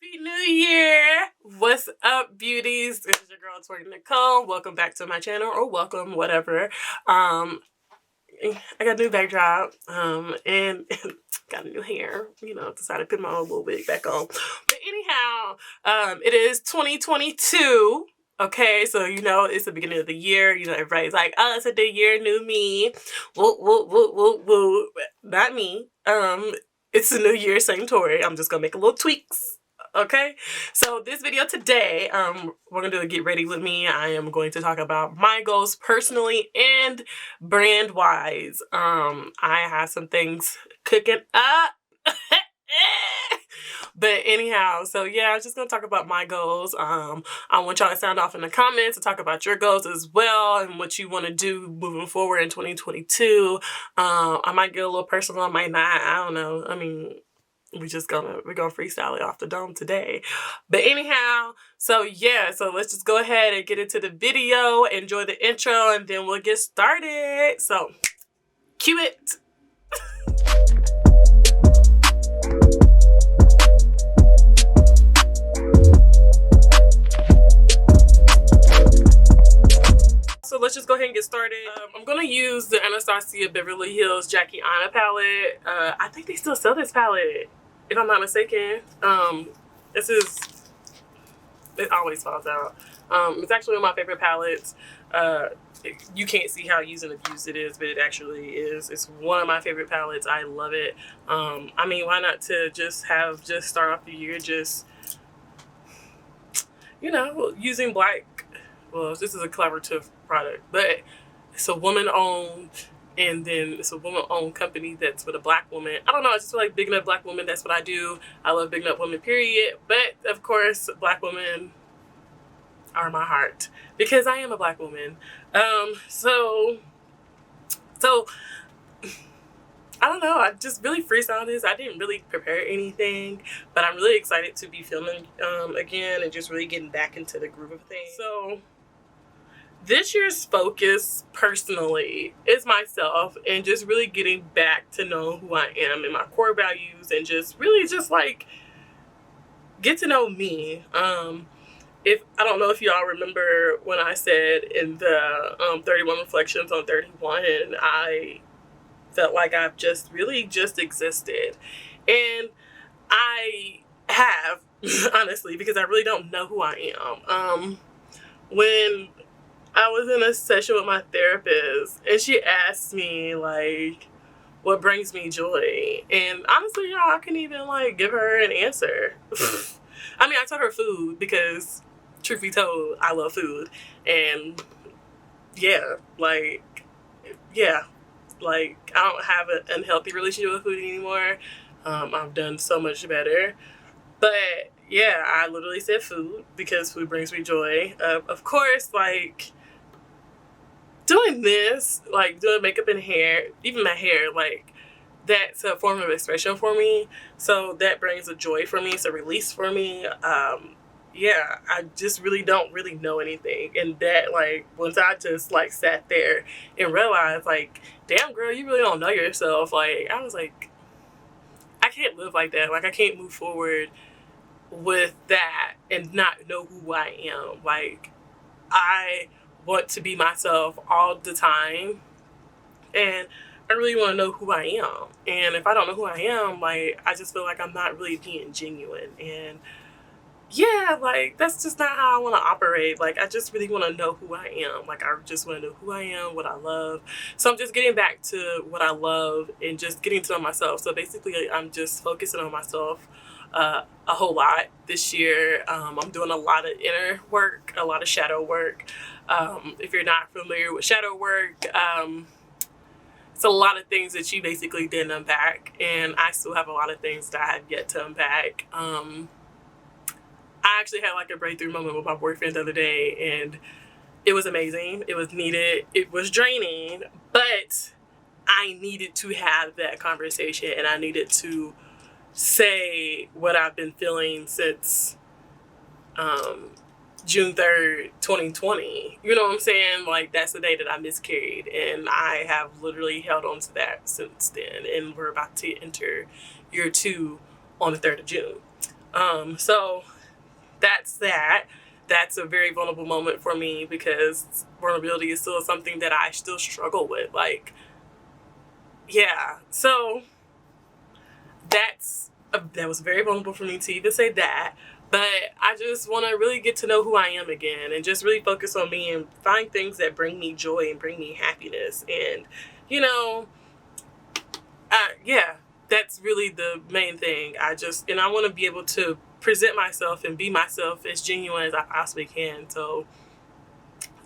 Happy New Year! What's up, beauties? This is your girl, Tori Nicole. Welcome back to my channel, or welcome, whatever. I got a new backdrop, and got a new hair. You know, decided to put my own little wig back on. But anyhow, it is 2022. Okay, so you know it's the beginning of the year. You know, everybody's like, "Oh, it's a new year, new me." Woo, woo, woo, woo, woo. Not me. It's a new year, same Tori. I'm just gonna make a little tweaks. Okay, so this video today, we're gonna do a get ready with me. I am going to talk about my goals personally and brand wise. I have some things cooking up. But anyhow, so yeah, I'm just gonna talk about my goals. I want y'all to sound off in the comments to talk about your goals as well and what you want to do moving forward in 2022. I might get a little personal, I might not. I don't know. I mean, we're gonna freestyle it off the dome today. But anyhow, so yeah, so let's just go ahead and get into the video, enjoy the intro, and then we'll get started. So cue it. So let's just go ahead and get started. I'm gonna use the Anastasia Beverly Hills Jackie Aina palette. I think they still sell this palette, if I'm not mistaken. It always falls out. It's actually one of my favorite palettes. You can't see how used and abused it is, but it actually is. It's one of my favorite palettes. I love it. I mean, why not to just start off the year just, you know, using black. Well, this is a collaborative product, but it's a woman-owned, and then it's a woman-owned company that's with a black woman. I don't know, I just feel like bigging up black women. That's what I do. I love bigging up women, period. But, of course, black women are my heart because I am a black woman. So I don't know. I just really freestyled this. I didn't really prepare anything, but I'm really excited to be filming again and just really getting back into the groove of things. So this year's focus personally is myself and just really getting back to know who I am and my core values and just really just like get to know me. If I don't know if y'all remember when I said in the 31 reflections on 31, I felt like I've just really just existed, and I have honestly, because I really don't know who I am. When I was in a session with my therapist and she asked me like what brings me joy, and honestly, y'all, I couldn't even like give her an answer. I mean, I told her food because truth be told, I love food, and yeah, like I don't have an unhealthy relationship with food anymore. I've done so much better. But yeah, I literally said food because food brings me joy. Of course, like doing this, like doing makeup and hair, even my hair, like that's a form of expression for me. So that brings a joy for me. It's a release for me. Yeah, I just really don't really know anything. And that, like, once I just, like, sat there and realized, like, damn, girl, you really don't know yourself. Like, I was like, I can't live like that. Like, I can't move forward with that and not know who I am. Like, I want to be myself all the time. And I really want to know who I am. And if I don't know who I am, like, I just feel like I'm not really being genuine. And yeah, like, that's just not how I want to operate. Like, I just really want to know who I am. Like, I just want to know who I am, what I love. So I'm just getting back to what I love and just getting to know myself. So basically, I'm just focusing on myself a whole lot this year. I'm doing a lot of inner work, a lot of shadow work. If you're not familiar with shadow work, it's a lot of things that you basically didn't unpack. And I still have a lot of things that I have yet to unpack. I actually had like a breakthrough moment with my boyfriend the other day, and it was amazing. It was needed. It was draining, but I needed to have that conversation, and I needed to say what I've been feeling since June 3rd, 2020. You know what I'm saying? Like, that's the day that I miscarried, and I have literally held on to that since then, and we're about to enter year 2 on the 3rd of June. So that's that. That's a very vulnerable moment for me because vulnerability is still something that I still struggle with. Like, yeah. So that was very vulnerable for me to even say that. But I just want to really get to know who I am again and just really focus on me and find things that bring me joy and bring me happiness. And, you know, yeah, that's really the main thing. I want to be able to present myself and be myself as genuine as I possibly can. So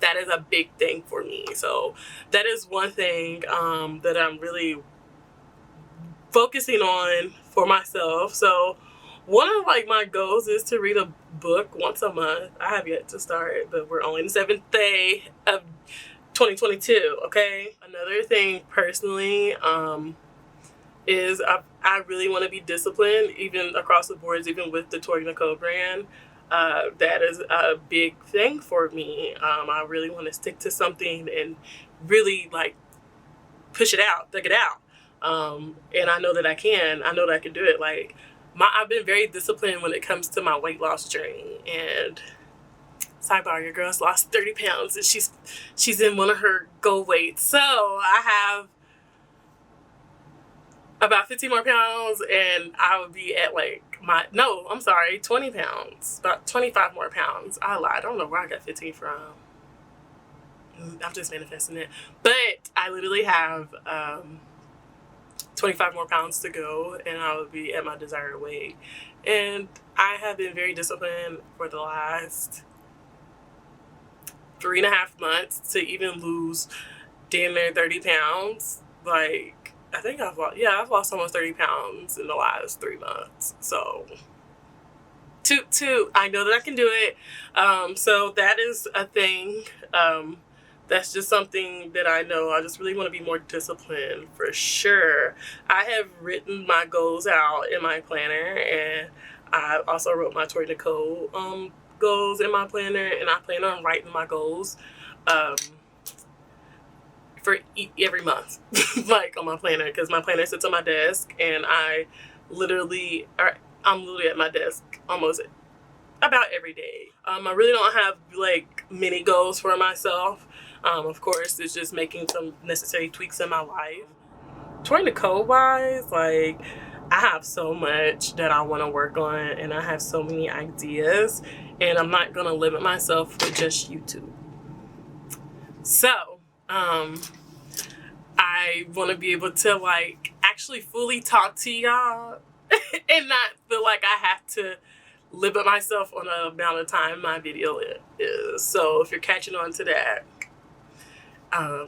that is a big thing for me. So that is one thing that I'm really focusing on for myself. So one of like my goals is to read a book once a month. I have yet to start, but we're only in the 7th day of 2022. Okay. Another thing personally is I really want to be disciplined, even across the boards, even with the Tori Nicole brand. That is a big thing for me. I really want to stick to something and really like push it out, thug it out. And I know that I can. I know that I can do it. Like I've been very disciplined when it comes to my weight loss journey. And sidebar, your girl's lost 30 pounds and she's in one of her goal weights. So I have about 15 more pounds and I would be at like 20 pounds, about 25 more pounds. I lied. I don't know where I got 15 from. I'm just manifesting it. But I literally have 25 more pounds to go and I would be at my desired weight. And I have been very disciplined for the last 3.5 months to even lose damn near 30 pounds. Like, I think I've lost almost 30 pounds in the last 3 months. So I know that I can do it. So that is a thing. That's just something that I know. I just really want to be more disciplined for sure. I have written my goals out in my planner, and I also wrote my Tori Nicole goals in my planner, and I plan on writing my goals for every month, like on my planner, because my planner sits on my desk, and I'm literally at my desk almost about every day. I really don't have like many goals for myself. Of course, it's just making some necessary tweaks in my life. Tori Nicole wise, like I have so much that I want to work on, and I have so many ideas, and I'm not gonna limit myself with just YouTube. So, I want to be able to like actually fully talk to y'all and not feel like I have to limit myself on the amount of time my video is. So if you're catching on to that,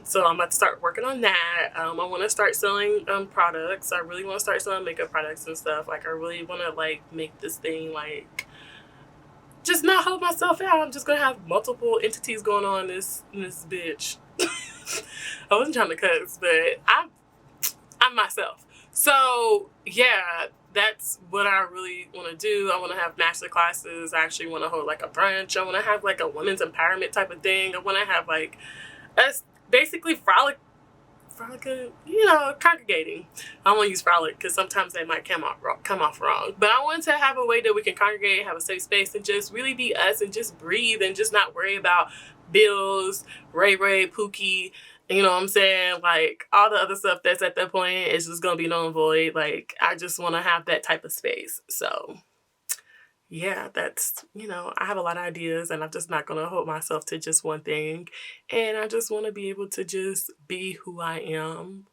so I'm about to start working on that. I want to start selling products. I really want to start selling makeup products and stuff. Like I really want to like make this thing like just not hold myself out. I'm just gonna have multiple entities going on in this bitch. I wasn't trying to cuss, but I'm myself. So yeah, that's what I really want to do. I want to have master classes. I actually want to hold like a brunch. I want to have like a women's empowerment type of thing. I want to have like us basically frolic, you know, congregating. I don't want to use frolic because sometimes they might come off wrong. But I want to have a way that we can congregate, have a safe space, and just really be us and just breathe and just not worry about bills, Ray, Pookie, you know what I'm saying? Like all the other stuff that's at that point is just gonna be null and void. Like I just want to have that type of space. So yeah, that's, you know, I have a lot of ideas and I'm just not going to hold myself to just one thing. And I just want to be able to just be who I am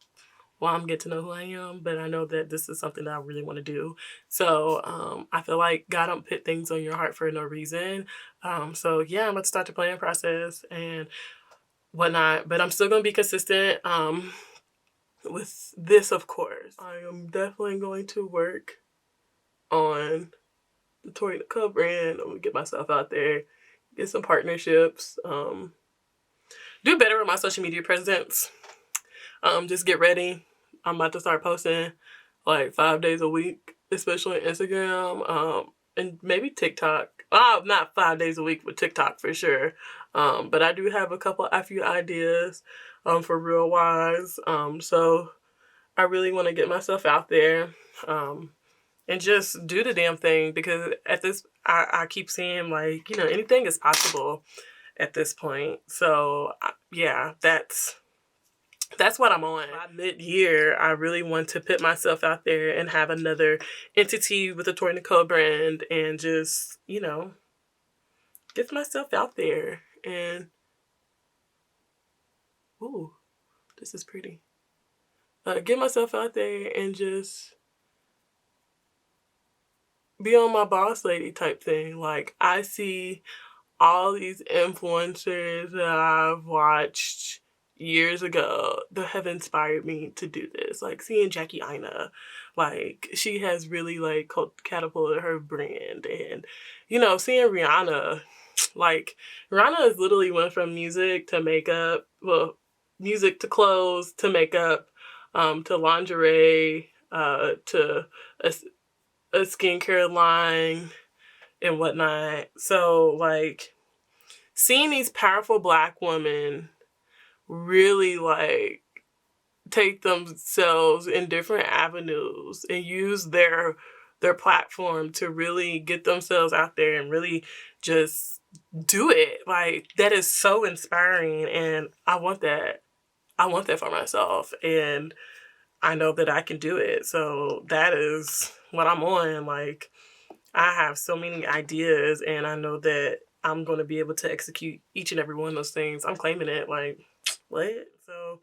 while I'm getting to know who I am. But I know that this is something that I really want to do. So I feel like God don't put things on your heart for no reason. So yeah, I'm about to start the planning process and whatnot. But I'm still going to be consistent with this, of course. I am definitely going to work on the Tori Nicole brand. I'm gonna get myself out there, get some partnerships, do better with my social media presence. Just get ready. I'm about to start posting like 5 days a week, especially on Instagram, and maybe TikTok. Not 5 days a week with TikTok for sure. But I do have a few ideas for real wise. So I really want to get myself out there. and just do the damn thing, because at this, I keep saying, like, you know, anything is possible at this point. So yeah, that's what I'm on. By mid-year, I really want to put myself out there and have another entity with the Tori Nicole brand, and just, you know, get myself out there. And ooh, this is pretty. Get myself out there and just be on my boss lady type thing. Like, I see all these influencers that I've watched years ago that have inspired me to do this. Like, seeing Jackie Aina, like, she has really, like, catapulted her brand. And, you know, seeing Rihanna, like, Rihanna has literally went from music to makeup, well, music to clothes to makeup, to lingerie, to a skincare line and whatnot. So, like, seeing these powerful Black women really, like, take themselves in different avenues and use their platform to really get themselves out there and really just do it. Like, that is so inspiring, and I want that. I want that for myself, and I know that I can do it. So that is what I'm on. Like, I have so many ideas, and I know that I'm going to be able to execute each and every one of those things. I'm claiming it. Like, what? So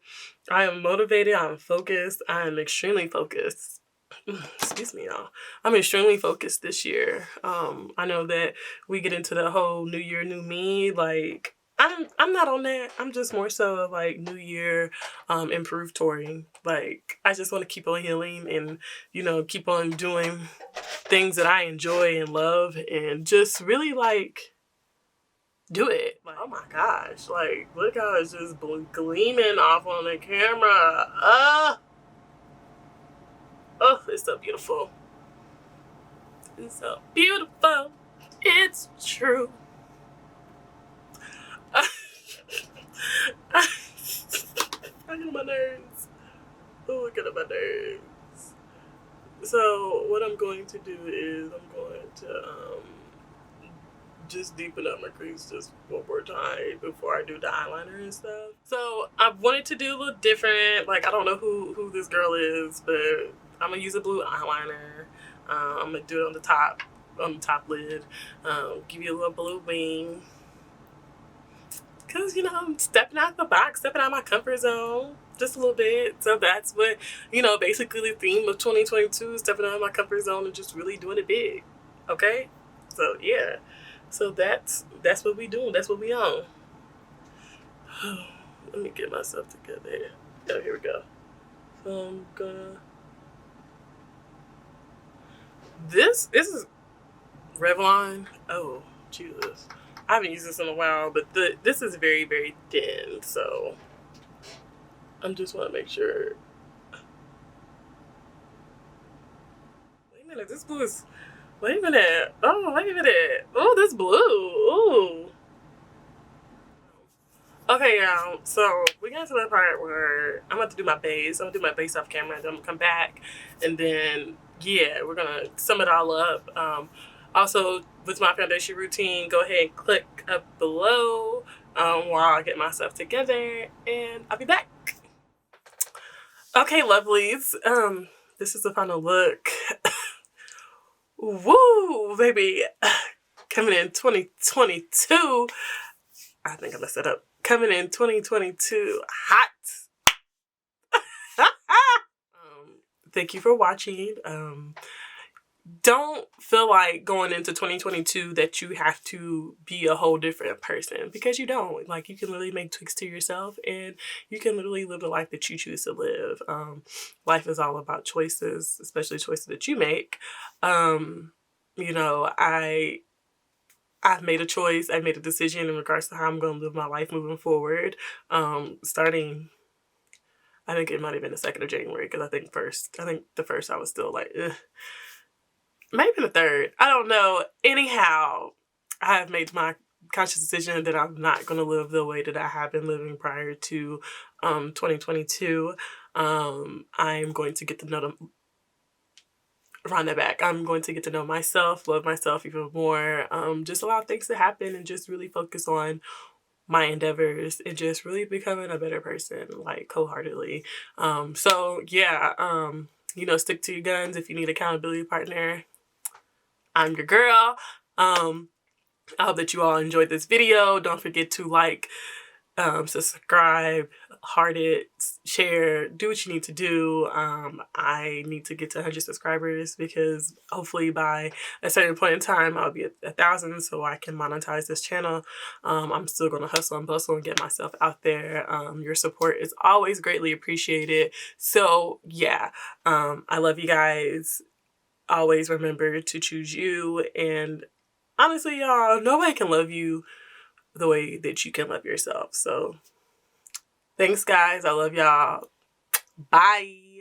I am motivated. I'm focused. I am extremely focused. Excuse me, y'all. I'm extremely focused this year. I know that we get into the whole new year, new me. Like, I'm not on that. I'm just more so like new year, improved touring. Like, I just want to keep on healing and, you know, keep on doing things that I enjoy and love, and just really, like, do it. Like, oh my gosh, like, look how it's just gleaming off on the camera. Oh, it's so beautiful. It's so beautiful. It's true. I get on my nerves. Oh, I get on my nerves. So what I'm going to do is I'm going to just deepen up my crease just one more time before I do the eyeliner and stuff. So I wanted to do a little different. Like, I don't know who this girl is, but I'm gonna use a blue eyeliner. I'm gonna do it on the top lid. Give you a little blue wing. Cause, you know, I'm stepping out the box, stepping out my comfort zone just a little bit. So that's what, you know, basically the theme of 2022 is stepping out of my comfort zone and just really doing it big. Okay? So yeah. So that's what we doing. That's what we on. Let me get myself together. Oh, here we go. So I'm gonna. This is Revlon. Oh, Jesus. I haven't used this in a while, but this is very, very thin. So I just want to make sure. Wait a minute. This blue is. Wait a minute. Oh, wait a minute. Oh, this blue. Ooh. Okay, y'all. So we got to the part where I'm about to do my base. I'm going to do my base off camera, and then I'm going to come back. And then, yeah, we're going to sum it all up. Also, with my foundation routine, go ahead and click up below while I get myself together. And I'll be back. Okay, lovelies. This is the final look. Woo, baby. Coming in 2022. I think I messed it up. Coming in 2022 hot. Thank you for watching. Don't feel like going into 2022 that you have to be a whole different person, because you don't. Like, you can literally make tweaks to yourself, and you can literally live the life that you choose to live. Life is all about choices, especially choices that you make. You know, I've made a choice. I made a decision in regards to how I'm going to live my life moving forward. Starting, I think it might have been the 2nd of January, because I think the first I was still like, ugh. Maybe the 3rd. I don't know. Anyhow, I have made my conscious decision that I'm not going to live the way that I have been living prior to 2022. I'm going to get the run that back. I'm going to get to know myself, love myself even more, just allow things to happen and just really focus on my endeavors and just really becoming a better person, like wholeheartedly. So yeah, you know, stick to your guns. If you need accountability partner, I'm your girl. I hope that you all enjoyed this video. Don't forget to like, subscribe, heart it, share, do what you need to do. I need to get to 100 subscribers because hopefully by a certain point in time I'll be at 1,000 so I can monetize this channel. I'm still gonna hustle and bustle and get myself out there. Your support is always greatly appreciated. So yeah, I love you guys. Always remember to choose you, and honestly, y'all, nobody can love you the way that you can love yourself. So thanks, guys. I love y'all. Bye.